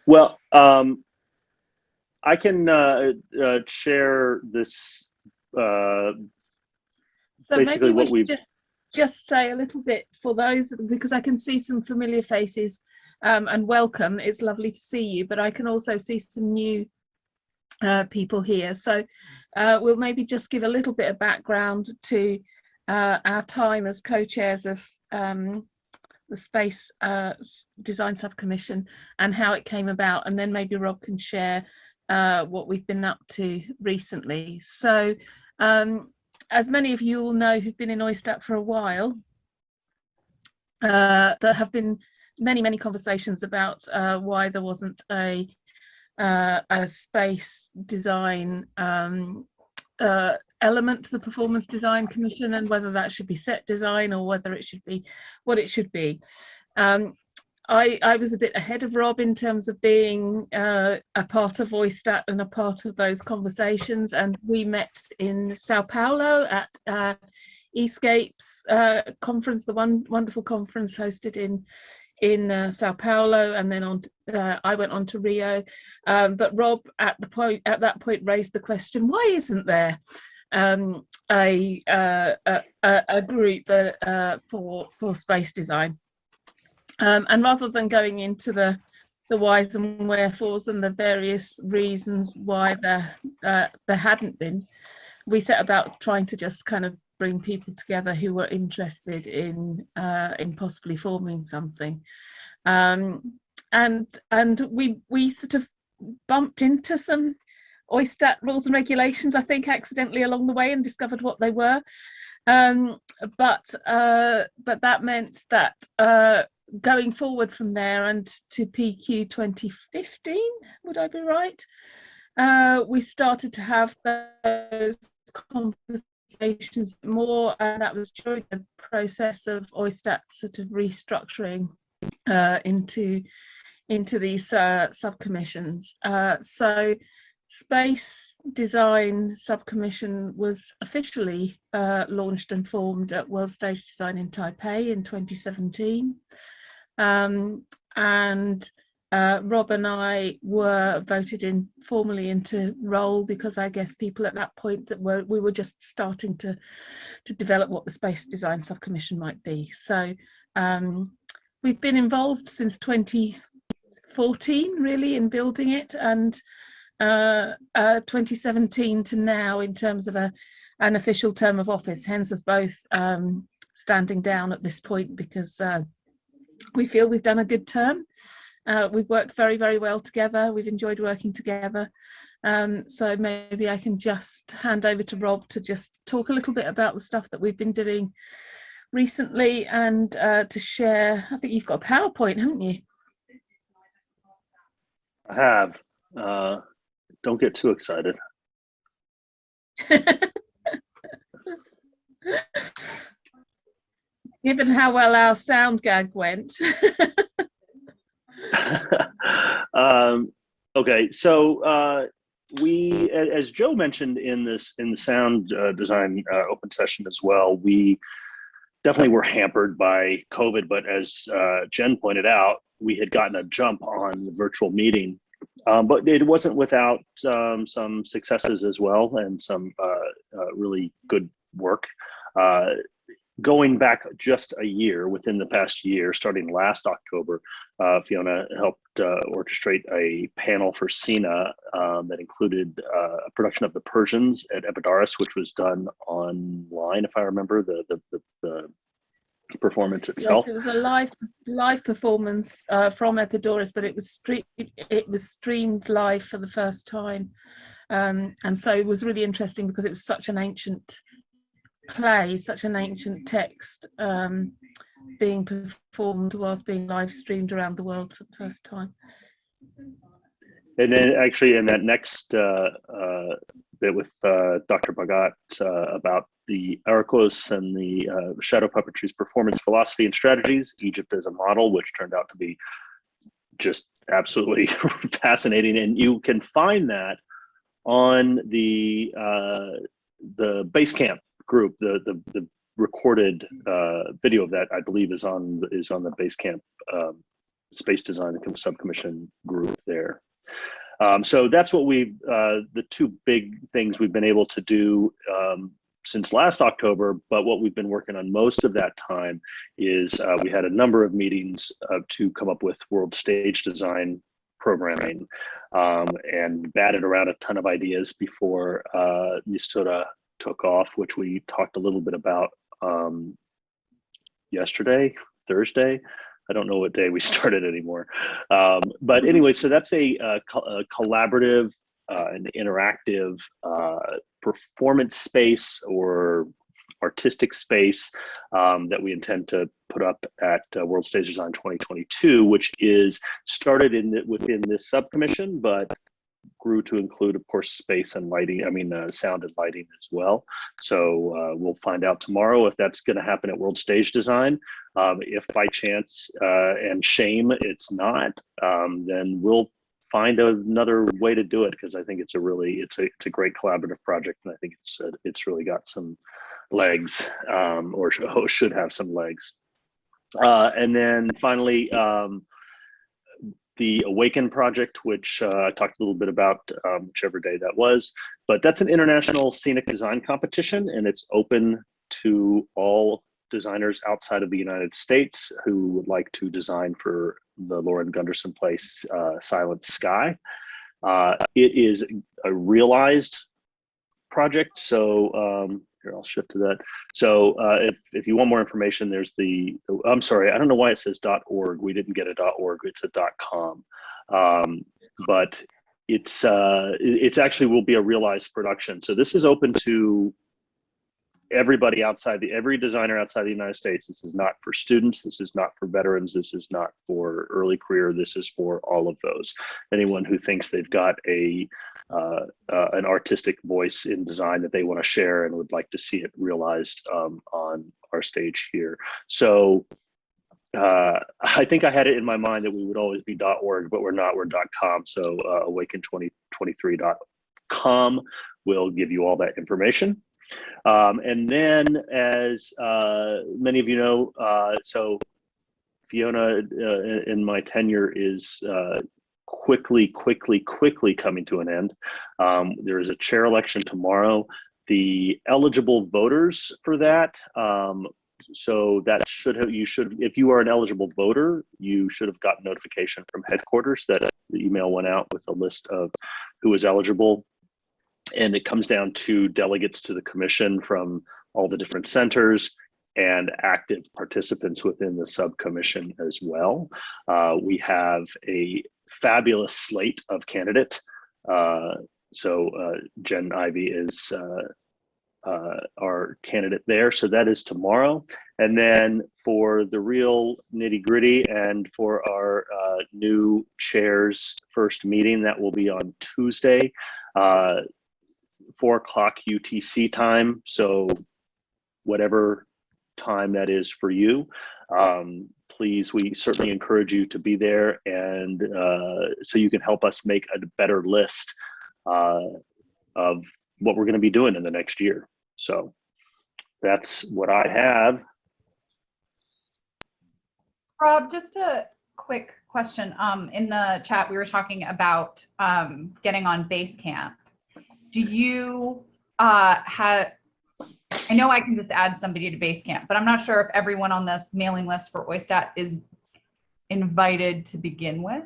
Well, I can share this, uh, So basically maybe we what should we've. just say a little bit for those, because I can see some familiar faces, and welcome. It's lovely to see you, but I can also see some new people here. So we'll maybe just give a little bit of background to our time as co-chairs of the Space Design Subcommission and how it came about, and then maybe Rob can share what we've been up to recently. So as many of you all know who've been in OISTAT for a while, there have been many conversations about why there wasn't a space design element to the Performance Design Commission, and whether that should be set design or whether it should be what it should be. I was a bit ahead of Rob in terms of being a part of OISTAT and a part of those conversations, and we met in Sao Paulo at Escapes conference, the wonderful conference hosted in Sao Paulo, and then I went on to Rio. But Rob at that point raised the question, why isn't there a group for space design? And rather than going into the whys and wherefores and the various reasons why there hadn't been, we set about trying to just kind of bring people together who were interested in possibly forming something. And we sort of bumped into some OISTAT rules and regulations, I think, accidentally along the way, and discovered what they were. But that meant that going forward from there and to PQ 2015, would I be right? We started to have those conversations more, and that was during the process of OISTAT sort of restructuring into these subcommissions. So Space Design Subcommission was officially launched and formed at World Stage Design in Taipei in 2017. And Rob and I were voted in formally into role, because I guess people at that point we were just starting to develop what the Space Design Subcommission might be. So we've been involved since 2014 really in building it, and 2017 to now in terms of an official term of office, hence us both standing down at this point, because we feel we've done a good term. We've worked very well together. We've enjoyed working together. So maybe I can just hand over to Rob to just talk a little bit about the stuff that we've been doing recently, and to share. I think you've got a PowerPoint, haven't you? I have. Don't get too excited. Given how well our sound gag went. Okay, so we, as Joe mentioned in the sound design open session as well, we definitely were hampered by COVID, but as Jen pointed out, we had gotten a jump on the virtual meeting, but it wasn't without some successes as well, and some really good work. Going back just a year, within the past year, starting last October, Fiona helped orchestrate a panel for SENA that included a production of The Persians at Epidaurus, which was done online, if I remember the performance itself. Yes, it was a live performance from Epidaurus, but it was streamed live for the first time, and so it was really interesting because it was such an ancient play, such an ancient text, being performed whilst being live streamed around the world for the first time. And then actually in that next bit with Dr. Bhagat about the Arcos and the Shadow Puppetry's performance philosophy and strategies, Egypt as a model, which turned out to be just absolutely fascinating. And you can find that on the Basecamp group. The recorded video of that, I believe, is on the Basecamp Space Design Subcommission group there. So that's what the two big things we've been able to do since last October, but what we've been working on most of that time is we had a number of meetings to come up with world stage design programming and batted around a ton of ideas before Mistura took off, which we talked a little bit about yesterday, Thursday. I don't know what day we started anymore. But anyway, so that's a collaborative and interactive performance space or artistic space that we intend to put up at World Stage Design 2022, which is started within this subcommission, but grew to include, of course, space and lighting, sound and lighting as well. So we'll find out tomorrow if that's going to happen at World Stage Design. If by chance and shame it's not, then we'll find another way to do it, because I think it's a great collaborative project, and I think it's really got some legs, or should have some legs. And then finally, the Awaken project, which I talked a little bit about, whichever day that was, but that's an international scenic design competition, and it's open to all designers outside of the United States who would like to design for the Lauren Gunderson play Silent Sky. It is a realized project, so here, I'll shift to that. So if you want more information, there's I'm sorry, I don't know why it says .org. We didn't get a .org, it's a .com. But it's actually will be a realized production. So this is open to everybody every designer outside the United States. This is not for students. This is not for veterans. This is not for early career. This is for all of those. Anyone who thinks they've got an artistic voice in design that they want to share and would like to see it realized on our stage here. So I think I had it in my mind that we would always be .org, but we're not. We're .com. So awaken2023.com will give you all that information. And then, as many of you know, so Fiona in my tenure is quickly coming to an end. There is a chair election tomorrow. The eligible voters for that, so that if you are an eligible voter, you should have gotten notification from headquarters that the email went out with a list of who is eligible. And it comes down to delegates to the commission from all the different centers and active participants within the subcommission as well. We have a fabulous slate of candidates. So Jen Ivey is our candidate there. So that is tomorrow. And then for the real nitty gritty and for our new chair's first meeting, that will be on Tuesday. 4 o'clock UTC time, so whatever time that is for you, please, we certainly encourage you to be there, and so you can help us make a better list of what we're going to be doing in the next year. So that's what I have. Rob, just a quick question. In the chat, we were talking about getting on Basecamp. Do you have, I know I can just add somebody to Basecamp, but I'm not sure if everyone on this mailing list for OISTAT is invited to begin with.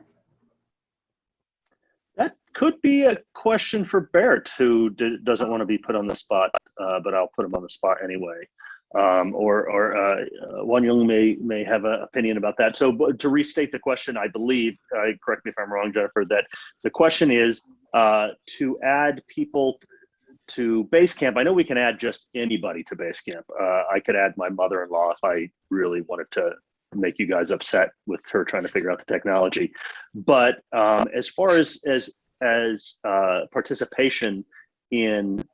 That could be a question for Bert, who doesn't want to be put on the spot, but I'll put him on the spot anyway. Or Wan Young may have an opinion about that. So to restate the question, I believe, correct me if I'm wrong, Jennifer, that the question is to add people to Basecamp. I know we can add just anybody to Basecamp. I could add my mother-in-law if I really wanted to make you guys upset with her trying to figure out the technology. But as far as participation in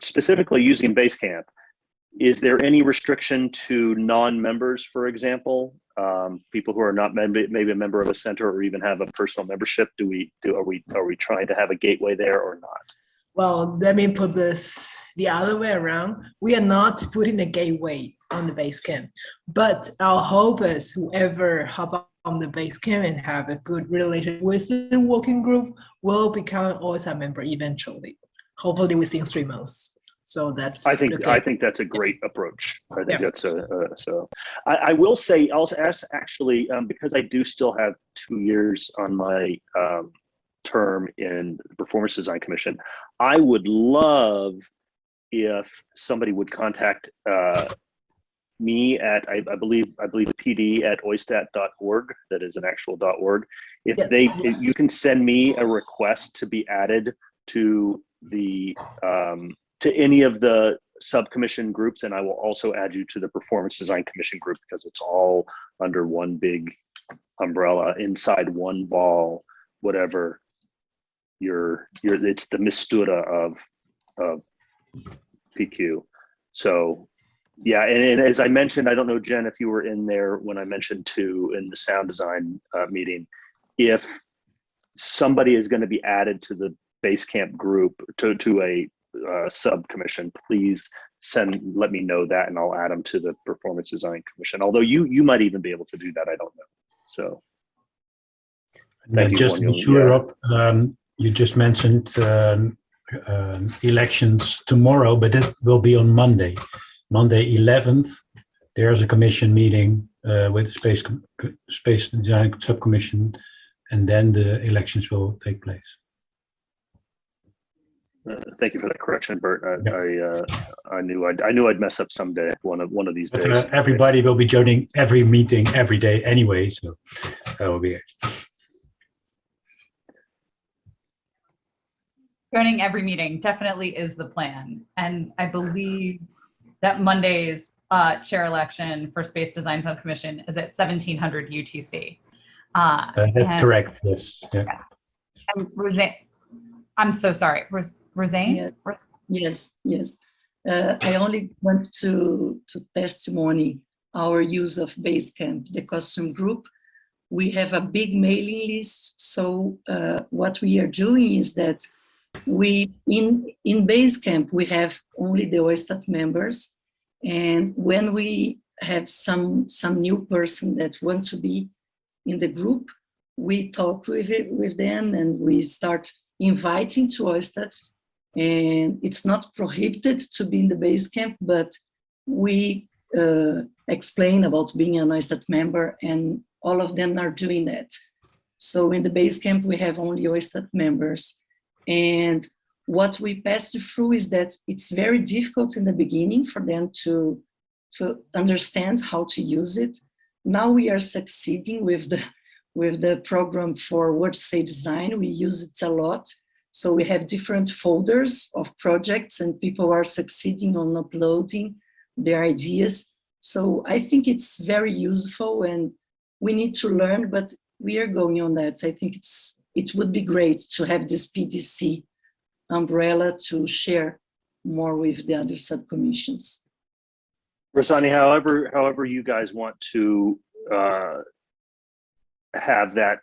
specifically using Basecamp, is there any restriction to non-members, for example, people who are not maybe a member of a center or even have a personal membership? Are we trying to have a gateway there or not? Well, let me put this the other way around. We are not putting a gateway on the Basecamp. But our hope is whoever hop on the Basecamp and have a good relationship with the working group will become an OSI member eventually, hopefully within 3 months. So that's I think that's a great approach. I think that's so. I will say also actually because I do still have 2 years on my term in the Performance Design Commission. I would love if somebody would contact me at I believe PD at oistat.org. That is an actual .org. If you can send me a request to be added to the to any of the subcommission groups, and I will also add you to the Performance Design Commission group, because it's all under one big umbrella inside one ball, whatever it's the mistura of PQ. So yeah, and as I mentioned, I don't know, Jen, if you were in there when I mentioned in the sound design meeting, if somebody is going to be added to the Basecamp group to a subcommission, please let me know that, and I'll add them to the Performance Design Commission. Although you might even be able to do that, I don't know. So thank you. Just to be sure, Rob, you just mentioned elections tomorrow, but it will be on Monday 11th. There's a commission meeting with the Space Design Subcommission, and then the elections will take place. Thank you for that correction, Bert. I knew I'd mess up someday. One of these days. Everybody will be joining every meeting every day anyway, so that will be it. Joining every meeting definitely is the plan, and I believe that Monday's chair election for Space Design Subcommission is at 1700 UTC. That's correct. Yes. Yeah. And Roseanne, I'm so sorry. Roseanne? Yes. I only want to testimony our use of Basecamp, the costume group. We have a big mailing list. So what we are doing is that we in Basecamp, we have only the OSTAT members. And when we have some new person that want to be in the group, we talk with them, and we start inviting to OSTAT. And it's not prohibited to be in the Basecamp, but we explain about being an OSTAT member, and all of them are doing that. So in the Basecamp, we have only OSTAT members. And what we passed through is that it's very difficult in the beginning for them to understand how to use it. Now we are succeeding with the program for WordSay Design. We use it a lot. So we have different folders of projects, and people are succeeding on uploading their ideas. So I think it's very useful, and we need to learn, but we are going on that. I think it would be great to have this PDC umbrella to share more with the other subcommissions. Rosani, however you guys want to have that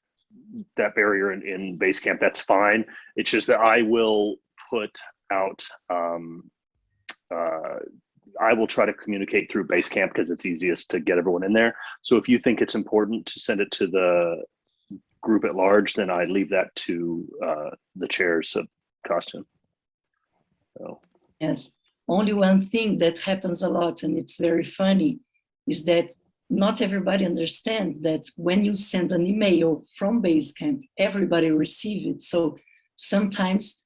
barrier in Basecamp, that's fine. It's just that I will put out, I will try to communicate through Basecamp because it's easiest to get everyone in there. So if you think it's important to send it to the group at large, then I leave that to the chair's costume. So. Yes, only one thing that happens a lot, and it's very funny, is that not everybody understands that when you send an email from Basecamp, everybody receives it. So sometimes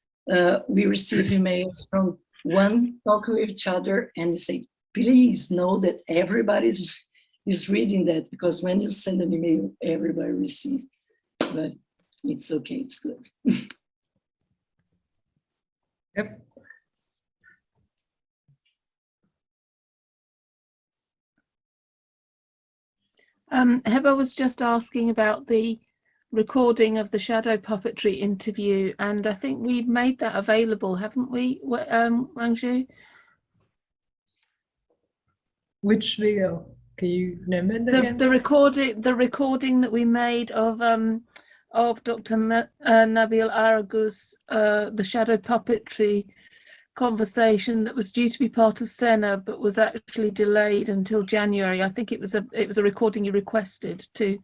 we receive emails from one talking with each other, and they say, please know that everybody is reading that, because when you send an email, everybody receives. But it's okay, it's good. Yep. Heba was just asking about the recording of the shadow puppetry interview, and I think we've made that available, haven't we, Wang Zhu? Which video? Can you name it again? The recording that we made of Dr. Nabil Aragus, the shadow puppetry conversation that was due to be part of Senna, but was actually delayed until January. I think it was a recording you requested to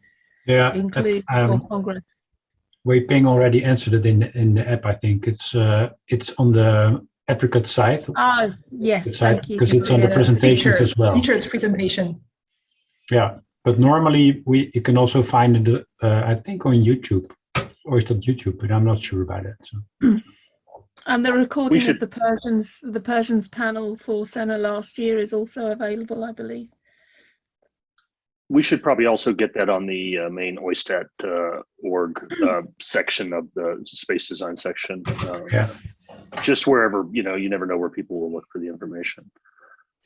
Yeah, include that, for Congress. Wei Ping already answered it in the app. I think it's on the Apricot site. Oh, yes, Site, thank you. because it's on the presentations as well. Featured presentation. Yeah, but normally you can also find it. I think on YouTube, or is that YouTube? But I'm not sure about it. So. And the recording should- of the Persians panel for Senna last year is also available, I believe. We should probably also get that on the main OISTAT.org section of the space design section. Yeah. Just wherever, you never know where people will look for the information.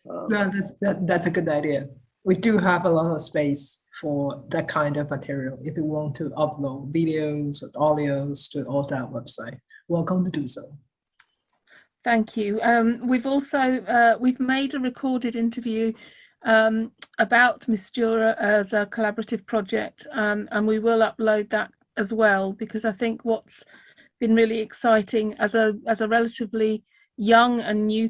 No, that's a good idea. We do have a lot of space for that kind of material. If you want to upload videos and audios to OSAT website, welcome to do so. Thank you. We've also we've made a recorded interview about Mistura as a collaborative project, and we will upload that as well, because I think what's been really exciting as a relatively young and new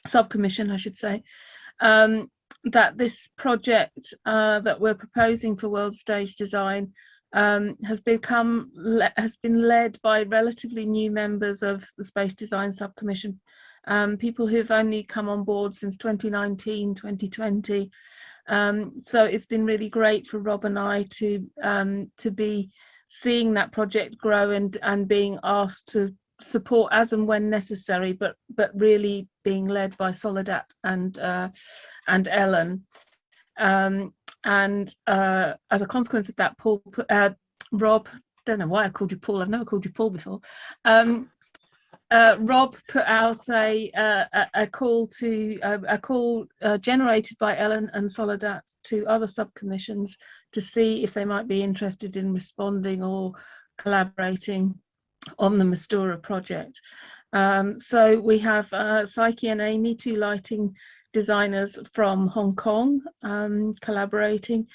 subcommission, I should say, that this project that we're proposing for World Stage Design has been led by relatively new members of the Space Design Subcommission, people who've only come on board since 2019, 2020. So it's been really great for Rob and I to be seeing that project grow and being asked to support as and when necessary, but really being led by Soledad and Ellen. And as a consequence of that, Rob, don't know why I called you Paul, I've never called you Paul before. Rob put out a call generated by Ellen and Soledad to other subcommissions to see if they might be interested in responding or collaborating on the Mistura project. So we have Psyche and Amy, two lighting designers from Hong Kong, collaborating.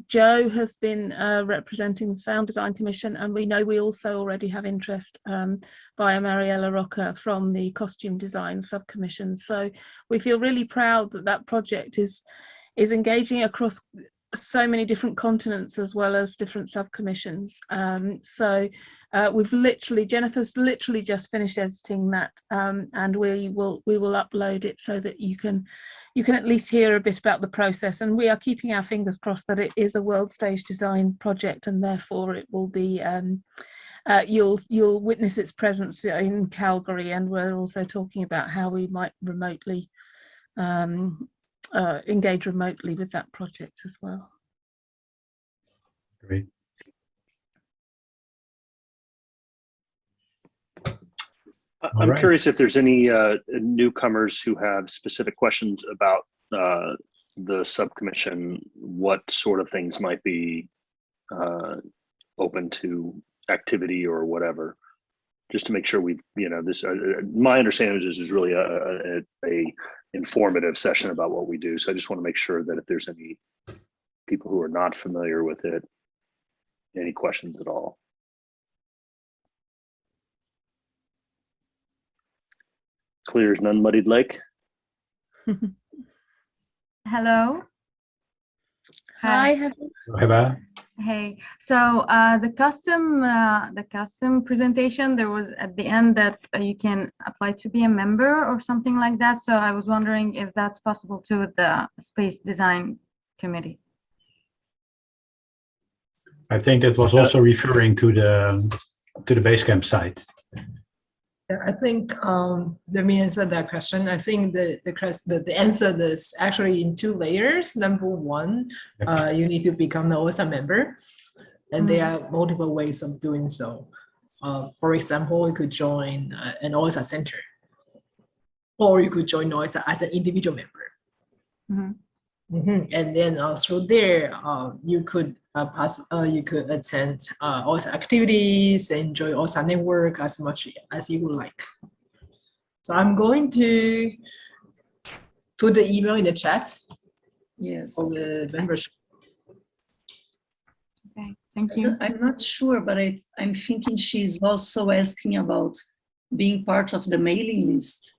Joe has been representing the Sound Design Commission, and we know we also already have interest via Mariella Rocca from the Costume Design Subcommission. So we feel really proud that that project is engaging across so many different continents as well as different subcommissions. So Jennifer's literally just finished editing that, and we will upload it so that you can at least hear a bit about the process. And we are keeping our fingers crossed that it is a World Stage Design project, and therefore it will be you'll witness its presence in Calgary. And we're also talking about how we might remotely engage remotely with that project as well. Great. I'm right. curious if there's any newcomers who have specific questions about the subcommission, what sort of things might be open to activity or whatever, just to make sure we, this, my understanding is this is really a informative session about what we do. So I just want to make sure that if there's any people who are not familiar with it, any questions at all. Clear as an unmuddied lake. Hello. Hi. Heba. Hey. So the custom presentation, there was at the end that you can apply to be a member or something like that. So I was wondering if that's possible too with the Space Design Committee. I think that was also referring to the Basecamp site. Yeah, I think let me answer that question. I think the answer is actually in two layers. Number one, you need to become an OSA member, and there are multiple ways of doing so. For example, you could join an OSA center, or you could join OSA as an individual member. And then through there, you could attend OSA activities, enjoy OSA network as much as you would like. So I'm going to put the email in the chat. Yes. For the membership. Okay, thank you. I'm not sure, but I'm thinking she's also asking about being part of the mailing list.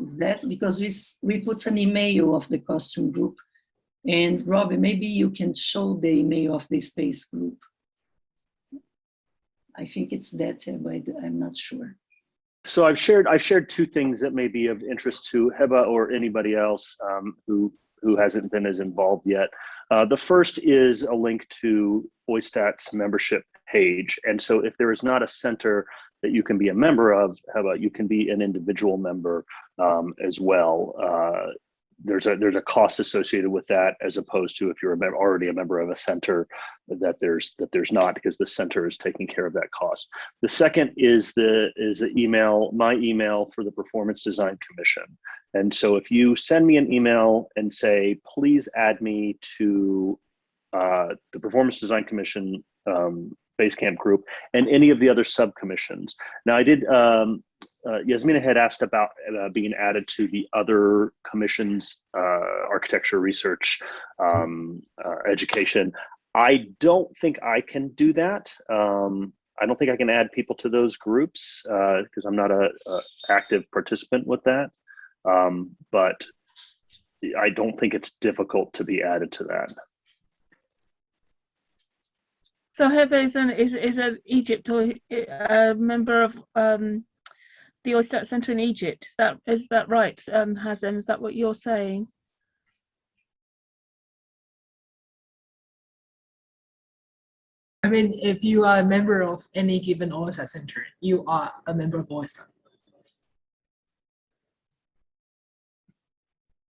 Is that because we put an email of the costume group, and Robbie, maybe you can show the email of the space group. I think it's that, but I'm not sure. So I've shared two things that may be of interest to Heba or anybody else who hasn't been as involved yet. The first is a link to OISTAT's membership page. And so if there is not a center that you can be a member of, Heba, you can be an individual member as well. There's a cost associated with that, as opposed to if you're already a member of a center that there's not, because the center is taking care of that cost. The second is my email for the Performance Design Commission. And so if you send me an email and say, please add me to the Performance Design Commission Basecamp group and any of the other subcommissions. Now I did, Yasmina had asked about being added to the other commissions, architecture, research, education. I don't think I can do that. I don't think I can add people to those groups because I'm not a active participant with that. But I don't think it's difficult to be added to that. So Heba is an Egypt or a member of the OISTAT Center in Egypt. Is that right, Hazem? Is that what you're saying? I mean, if you are a member of any given OISTAT center, you are a member of OISTAT.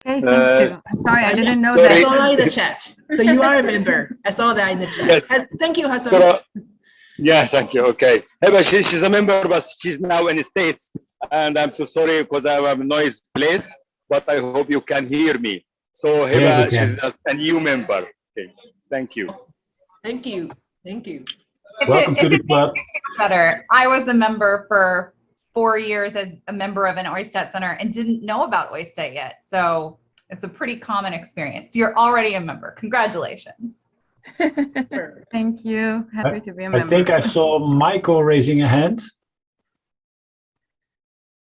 Okay, thank you. I'm sorry, I didn't know I that. saw that in the chat. So you are a member. I saw that in the chat. Yes. Thank you, Hassan. So, yeah, thank you. Okay. Heba, she's a member, but she's now in the States. And I'm so sorry because I have a noise place, but I hope you can hear me. So Heba, she's a new member. Okay. Thank you. Thank you. Thank you. Welcome to the club. Better. I was a member for 4 years as a member of an OISTAT center and didn't know about OISTAT yet. So it's a pretty common experience. You're already a member. Congratulations. Thank you. Happy to be a member. I think I saw Michael raising a hand.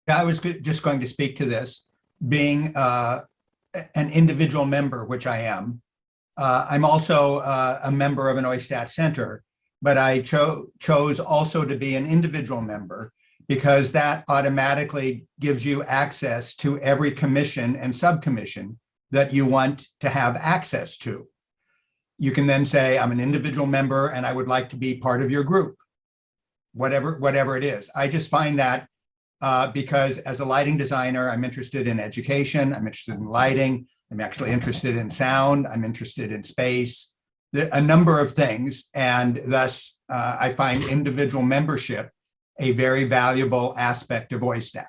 Yeah, I was just going to speak to this. Being an individual member, which I am, I'm also a member of an OISTAT center, but I chose also to be an individual member because that automatically gives you access to every commission and subcommission that you want to have access to. You can then say, I'm an individual member and I would like to be part of your group, whatever it is. I just find that because as a lighting designer, I'm interested in education, I'm interested in lighting, I'm actually interested in sound, I'm interested in space, a number of things. And thus, I find individual membership a very valuable aspect of OISTAT.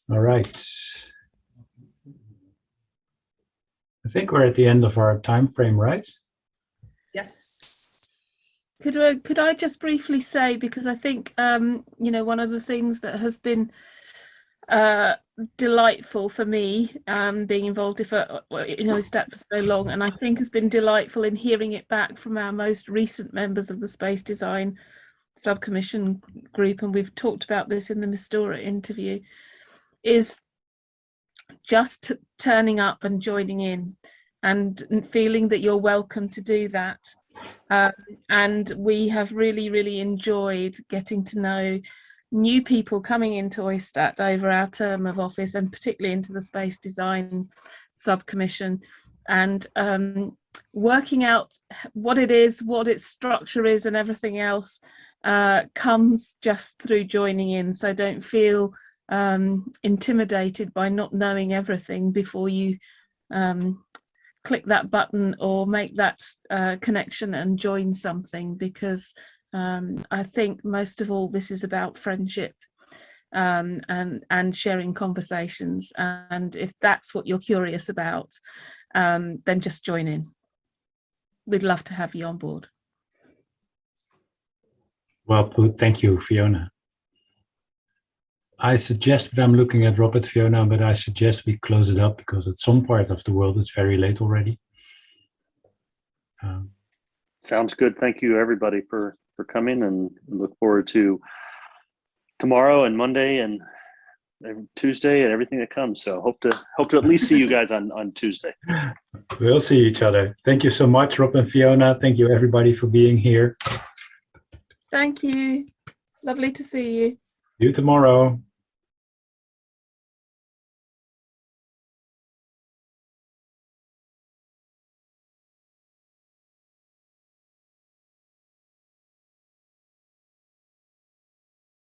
All right. I think we're at the end of our time frame, right? Yes. Could I just briefly say, because I think one of the things that has been delightful for me, being involved in OISTAT for so long, and I think has been delightful in hearing it back from our most recent members of the Space Design Subcommission group, and we've talked about this in the Mistura interview, is just turning up and joining in and feeling that you're welcome to do that. And we have really enjoyed getting to know new people coming into OISTAT over our term of office, and particularly into the Space Design Subcommission, and working out what it is, what its structure is, and everything else comes just through joining in. So don't feel intimidated by not knowing everything before you click that button or make that connection and join something, because I think most of all this is about friendship and sharing conversations, and if that's what you're curious about, then just join in. We'd love to have you on board. Well put. Thank you, Fiona. I suggest, but I'm looking at Robert, Fiona, but I suggest we close it up because at some part of the world it's very late already. Sounds good. Thank you, everybody, for coming, and look forward to tomorrow and Monday and Tuesday and everything that comes. So hope to at least see you guys on Tuesday. We'll see each other. Thank you so much, Rob and Fiona. Thank you, everybody, for being here. Thank you. Lovely to see you. See you tomorrow.